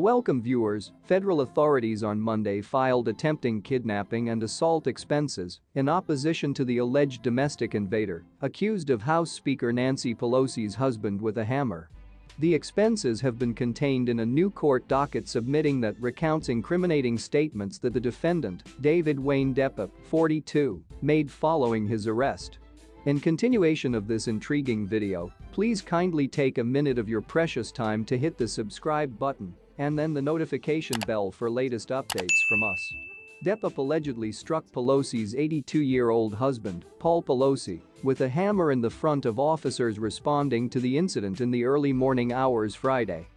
Welcome viewers, federal authorities on Monday filed attempting kidnapping and assault expenses in opposition to the alleged domestic invader, accused of House Speaker Nancy Pelosi's husband with a hammer. The expenses have been contained in a new court docket submitting that recounts incriminating statements that the defendant, David Wayne Depp, 42, made following his arrest. In continuation of this intriguing video, please kindly take a minute of your precious time to hit the subscribe button and then the notification bell for latest updates from us. Depp allegedly struck Pelosi's 82-year-old husband, Paul Pelosi, with a hammer in the front of officers responding to the incident in the early morning hours Friday.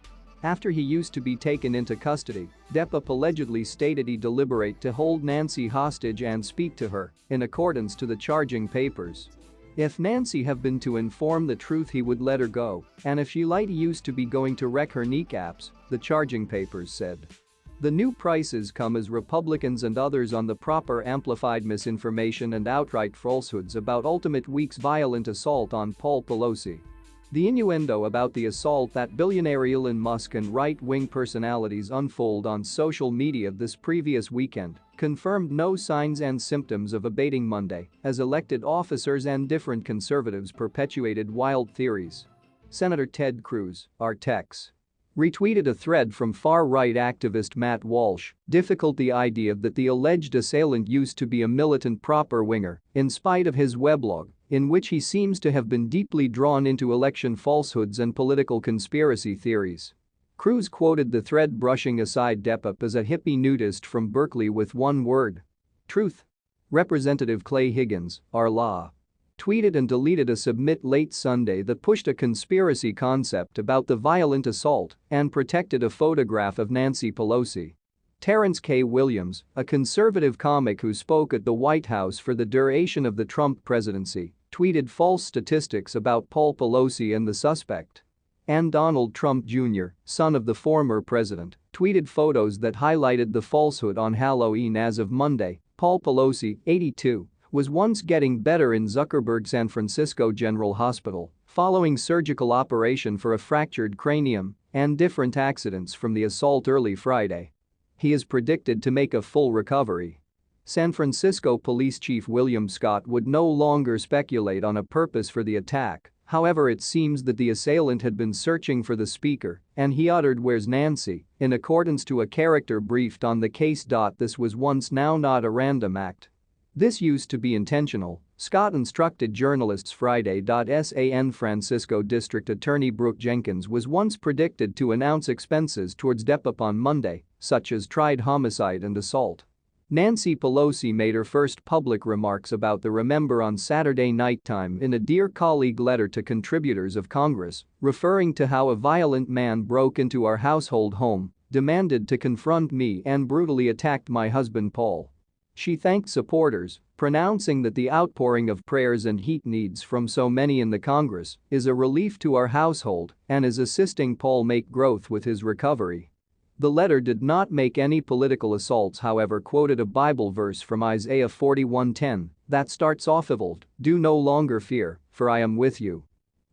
After he used to be taken into custody, Depp allegedly stated he deliberate to hold Nancy hostage and speak to her, in accordance to the charging papers. If Nancy have been to inform the truth he would let her go, and if she lied he used to be going to wreck her kneecaps, the charging papers said. The new prices come as Republicans and others on the proper amplified misinformation and outright falsehoods about ultimate week's violent assault on Paul Pelosi. The innuendo about the assault that billionaire Elon Musk and right-wing personalities unfold on social media this previous weekend confirmed no signs and symptoms of abating Monday as elected officers and different conservatives perpetuated wild theories. Senator Ted Cruz, our Tex, retweeted a thread from far-right activist Matt Walsh, difficult the idea that the alleged assailant used to be a militant proper-winger, in spite of his weblog, in which he seems to have been deeply drawn into election falsehoods and political conspiracy theories. Cruz quoted the thread brushing aside Depp as a hippie nudist from Berkeley with one word: truth. Representative Clay Higgins, our law, tweeted and deleted a submit late Sunday that pushed a conspiracy concept about the violent assault and protected a photograph of Nancy Pelosi. Terrence K. Williams, a conservative comic who spoke at the White House for the duration of the Trump presidency, tweeted false statistics about Paul Pelosi and the suspect. And Donald Trump Jr., son of the former president, tweeted photos that highlighted the falsehood on Halloween. As of Monday, Paul Pelosi, 82, was once getting better in Zuckerberg San Francisco General Hospital following surgical operation for a fractured cranium and different accidents from the assault early Friday. He is predicted to make a full recovery. San Francisco Police Chief William Scott would no longer speculate on a purpose for the attack. However, it seems that the assailant had been searching for the speaker and he uttered "Where's Nancy?" in accordance to a character briefed on the case. This was once now not a random act. This used to be intentional, Scott instructed journalists Friday. San Francisco District Attorney Brooke Jenkins was once predicted to announce expenses towards Depp on Monday, such as tried homicide and assault. Nancy Pelosi made her first public remarks about the remember on Saturday nighttime in a Dear Colleague letter to contributors of Congress, referring to how a violent man broke into our household home, demanded to confront me and brutally attacked my husband Paul. She thanked supporters, pronouncing that the outpouring of prayers and heat needs from so many in the Congress is a relief to our household and is assisting Paul make growth with his recovery. The letter did not make any political assaults, however, quoted a Bible verse from Isaiah 41:10 that starts off "Eviled, do no longer fear, for I am with you.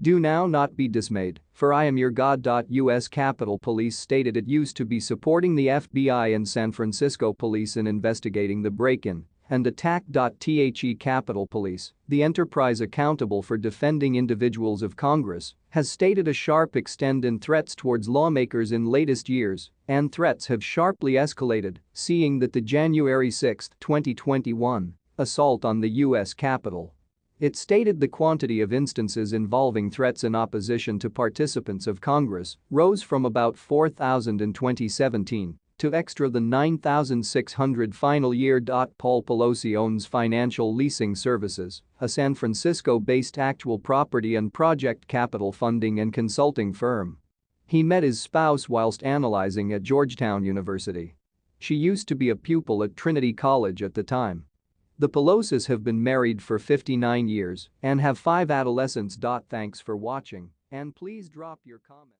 Do now not be dismayed, for I am your God." U.S. Capitol Police stated it used to be supporting the FBI and San Francisco Police in investigating the break-in and attack. The Capitol Police, the enterprise accountable for defending individuals of Congress, has stated a sharp extent in threats towards lawmakers in latest years, and threats have sharply escalated, seeing that the January 6, 2021, assault on the U.S. Capitol. It stated the quantity of instances involving threats in opposition to participants of Congress rose from about 4,000 in 2017 to extra than 9,600 final year. Paul Pelosi owns Financial Leasing Services, a San Francisco-based actual property and project capital funding and consulting firm. He met his spouse whilst analyzing at Georgetown University. She used to be a pupil at Trinity College at the time. The Pelosis have been married for 59 years and have 5 adolescents. Thanks for watching, and please drop your comment.